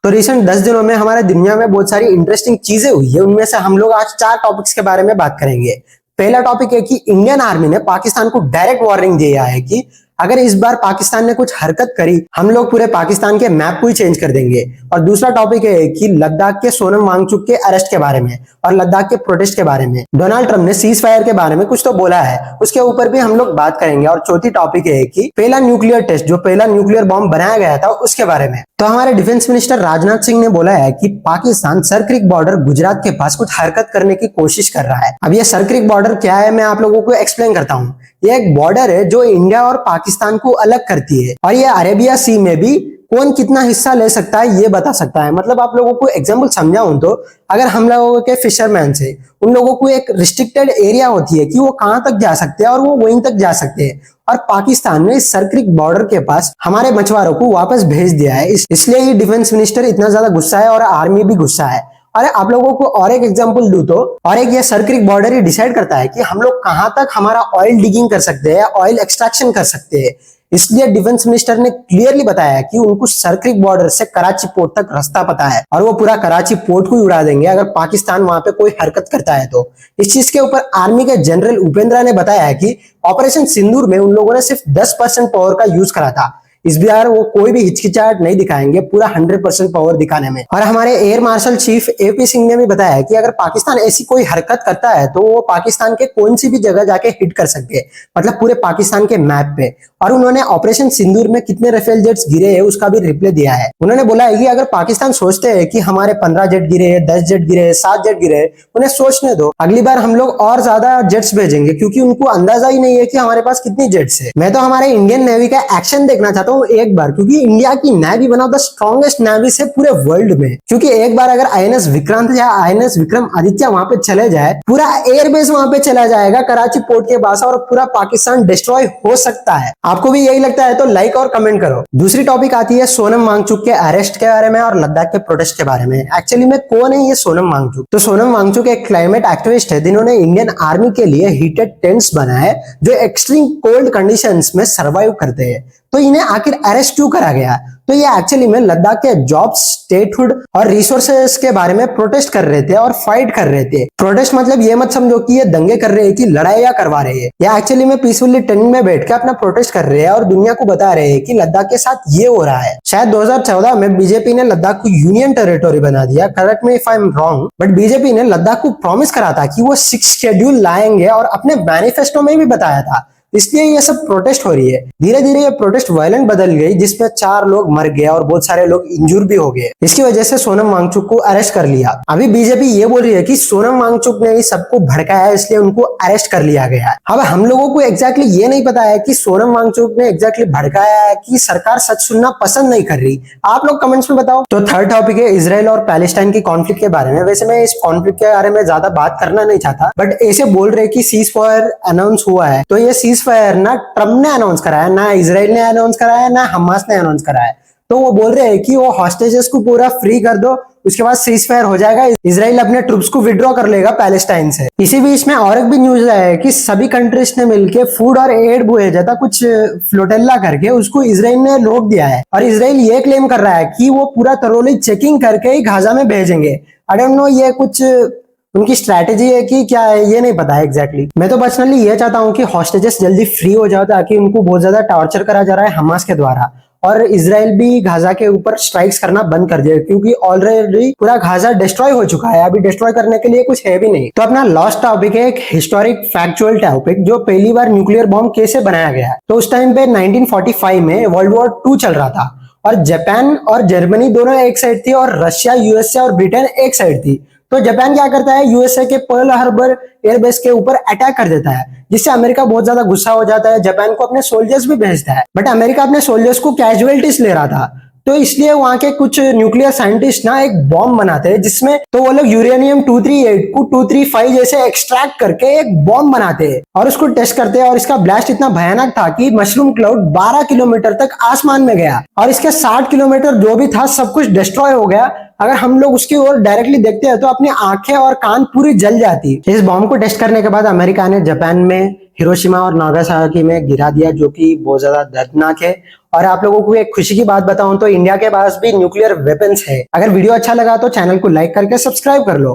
तो रिसेंट 10 दिनों में हमारे दुनिया में बहुत सारी इंटरेस्टिंग चीजें हुई है। उनमें से हम लोग आज 4 टॉपिक्स के बारे में बात करेंगे। पहला टॉपिक है कि इंडियन आर्मी ने पाकिस्तान को डायरेक्ट वार्निंग दिया है कि अगर इस बार पाकिस्तान ने कुछ हरकत करी, हम लोग पूरे पाकिस्तान के मैप को ही चेंज कर देंगे। और दूसरा टॉपिक है कि लद्दाख के सोनम वांगचुक के अरेस्ट के बारे में और लद्दाख के प्रोटेस्ट के बारे में। डोनाल्ड ट्रंप ने सीज फायर के बारे में कुछ तो बोला है, उसके ऊपर भी हम लोग बात करेंगे। और चौथी टॉपिक है कि पहला न्यूक्लियर टेस्ट, जो पहला न्यूक्लियर बॉम्ब बनाया गया था, उसके बारे में। तो हमारे डिफेंस मिनिस्टर राजनाथ सिंह ने बोला है कि पाकिस्तान सर क्रिक बॉर्डर गुजरात के पास कुछ हरकत करने की कोशिश कर रहा है। अब ये सर क्रिक बॉर्डर क्या है, मैं आप लोगों को एक्सप्लेन करता हूँ। ये एक बॉर्डर है जो इंडिया और पाकिस्तान को अलग करती है, और ये अरेबिया सी में भी कौन कितना हिस्सा ले सकता है ये बता सकता है। मतलब आप लोगों को एग्जांपल समझाऊं तो अगर हम लोगों के फिशरमैन से उन लोगों को एक रिस्ट्रिक्टेड एरिया होती है कि वो कहां तक जा सकते हैं और वो वहीं तक जा सकते हैं, और पाकिस्तान ने सर क्रिक बॉर्डर के पास हमारे मछुआरों को वापस भेज दिया है। इसलिए ये डिफेंस मिनिस्टर इतना ज्यादा गुस्सा है और आर्मी भी गुस्सा है। अरे आप लोगों को और एक एग्जांपल दूं तो, और एक ये सर क्रिक बॉर्डर ही डिसाइड करता है कि हम लोग कहां तक हमारा ऑयल डिगिंग कर सकते हैं, ऑयल एक्सट्रैक्शन कर सकते हैं। इसलिए डिफेंस मिनिस्टर ने क्लियरली बताया कि उनको सर क्रिक बॉर्डर से कराची पोर्ट तक रास्ता पता है, और वो पूरा कराची पोर्ट को ही उड़ा देंगे अगर पाकिस्तान वहां पे कोई हरकत करता है तो। इस चीज के ऊपर आर्मी के जनरल उपेंद्रा ने बताया है कि ऑपरेशन सिंदूर में उन लोगों ने सिर्फ 10% पावर का यूज करा था। इस बार वो कोई भी हिचकिचाहट नहीं दिखाएंगे, पूरा 100% पावर दिखाने में। और हमारे air marshal chief AP Singh ने भी बताया कि अगर पाकिस्तान ऐसी कोई हरकत करता है तो वो पाकिस्तान के कौन सी भी जगह जाके हिट कर सकते हैं, मतलब पूरे पाकिस्तान के मैप पे। और उन्होंने ऑपरेशन सिंदूर में कितने राफेल जेट्स गिरे हैं उसका भी रिप्लाई दिया है। उन्होंने बोला है कि अगर पाकिस्तान सोचते हैं कि हमारे 15 जेट गिरे, 10 जेट गिरे, 7 जेट गिरे, उन्हें सोचने दो, अगली बार हम लोग और ज्यादा जेट्स भेजेंगे, क्योंकि उनको अंदाजा ही नहीं है कि हमारे पास कितनी जेट्स है। मैं तो हमारे इंडियन नेवी का एक्शन देखना चाहता हूँ एक बार, क्योंकि इंडिया की navy one of the strongest navies है पूरे वर्ल्ड में। क्योंकि एक बार अगर आईएनएस विक्रांत या आईएनएस विक्रम आदित्य वहां पे चले जाए, पूरा एयरबेस वहां पे चला जाएगा कराची पोर्ट के पास, और पूरा पाकिस्तान डिस्ट्रॉय हो सकता है। आपको भी यही लगता है तो लाइक और कमेंट करो। दूसरी टॉपिक आती है सोनम वांगचुक के अरेस्ट के बारे में और लद्दाख के प्रोटेस्ट के बारे में। एक्चुअली में कौन है ये सोनम वांगचुक? तो सोनम वांगचुक एक क्लाइमेट एक्टिविस्ट है जिन्होंने इंडियन आर्मी के लिए हीटेड टेंट्स बनाए जो एक्सट्रीम कोल्ड कंडीशंस में सर्वाइव करते हैं। तो इन्हें आखिर अरेस्ट क्यों करा गया? तो ये एक्चुअली में लद्दाख के जॉब्स, स्टेटहुड और रिसोर्सेस के बारे में प्रोटेस्ट कर रहे थे और फाइट कर रहे थे। प्रोटेस्ट मतलब ये मत समझो कि ये दंगे कर रहे हैं कि लड़ाइयां करवा रहे हैं। ये एक्चुअली में पीसफुली टेंट में बैठ के अपना प्रोटेस्ट कर रहे हैं और दुनिया को बता रहे हैं कि लद्दाख के साथ ये हो रहा है। शायद 2014 में बीजेपी ने लद्दाख को यूनियन टेरिटोरी बना दिया, correct me if I am wrong, but BJP ने लद्दाख को प्रॉमिस करा था कि वो 6 शेड्यूल लाएंगे और अपने मैनिफेस्टो में भी बताया था। इसलिए ये सब प्रोटेस्ट हो रही है। धीरे धीरे ये प्रोटेस्ट वायलेंट बदल गई, जिसमें 4 लोग मर गए और बहुत सारे लोग इंजूर भी हो गए। इसकी वजह से सोनम वांगचुक को अरेस्ट कर लिया। अभी बीजेपी ये बोल रही है कि सोनम वांगचुक ने इस सबको भड़काया, इसलिए उनको अरेस्ट कर लिया गया है। अब हम लोगों को एग्जैक्टली ये नहीं पता है कि सोनम वांगचुक ने एग्जैक्टली भड़काया है कि सरकार सच सुनना पसंद नहीं कर रही। आप लोग कमेंट्स में बताओ। तो थर्ड टॉपिक है इजराइल और पैलेस्टाइन की कॉन्फ्लिक्ट के बारे में। वैसे मैं इस कॉन्फ्लिक्ट के बारे में ज्यादा बात करना नहीं चाहता, बट ऐसे बोल रहे कि सीज फायर अनाउंस हुआ है। तो ये सीज फायर ना ट्रंप ने अनाउंस कराया, ना इजराइल ने अनाउंस कराया, ना हमास ने अनाउंस कराया। तो वो बोल रहे हैं कि वो हॉस्टेजेस को पूरा फ्री कर दो, उसके बाद सीज फायर हो जाएगा, इजराइल अपने ट्रूप्स को विड्रॉ कर लेगा पैलेस्टाइन से। इसी बीच में और एक भी न्यूज आया है कि सभी कंट्रीज ने मिलकर फूड और एड बुए जाता कुछ फ्लोटेल्ला करके उसको इजराइल ने रोक दिया है। और इजराइल ये क्लेम कर रहा है कि वो पूरा थरोली चेकिंग करके ही गाजा में भेजेंगे। आई डोंट नो ये कुछ उनकी स्ट्रैटेजी है कि क्या है, ये नहीं पता है एग्जैक्टली। मैं तो पर्सनली ये चाहता हूँ कि हॉस्टेजेस जल्दी फ्री हो जाओ, ताकि उनको बहुत ज्यादा टॉर्चर करा जा रहा है हमास के द्वारा, और इजराइल भी गाजा के ऊपर स्ट्राइक्स करना बंद कर दे, क्योंकि ऑलरेडी पूरा गाजा डिस्ट्रॉय हो चुका है। अभी डिस्ट्रॉय करने के लिए कुछ है भी नहीं। तो अपना लास्ट टॉपिक है एक हिस्टोरिक फैक्चुअल टॉपिक, जो पहली बार न्यूक्लियर बॉम्ब कैसे बनाया गया है। तो उस टाइम पे 1945 में वर्ल्ड वॉर 2 चल रहा था, और जापान और जर्मनी दोनों एक साइड थी, और रशिया, यूएसए और ब्रिटेन एक साइड थी। तो जापान क्या करता है, यूएसए के पर्ल हार्बर एयरबेस के ऊपर अटैक कर देता है, जिससे अमेरिका बहुत ज्यादा गुस्सा हो जाता है, जापान को अपने सोल्जर्स भी भेजता है। बट अमेरिका अपने सोल्जर्स को कैजुअलिटीज ले रहा था, तो इसलिए वहां के कुछ न्यूक्लियर साइंटिस्ट ना एक बॉम्ब बनाते हैं, जिसमें तो वो लोग यूरेनियम 238 को 235 जैसे एक्सट्रैक्ट करके एक बॉम्ब बनाते हैं और उसको टेस्ट करते हैं। और इसका ब्लास्ट इतना भयानक था कि मशरूम क्लाउड 12 किलोमीटर तक आसमान में गया, और इसके 60 किलोमीटर जो भी था सब कुछ डिस्ट्रॉय हो गया। अगर हम लोग उसकी ओर डायरेक्टली देखते हैं तो अपनी आंखें और कान पूरी जल जाती। इस बॉम्ब को टेस्ट करने के बाद अमेरिका ने जापान में हिरोशिमा और नागासाकी में गिरा दिया, जो कि बहुत ज्यादा दर्दनाक है। और आप लोगों को एक खुशी की बात बताऊं तो इंडिया के पास भी न्यूक्लियर वेपन्स है। अगर वीडियो अच्छा लगा तो चैनल को लाइक करके सब्सक्राइब कर लो।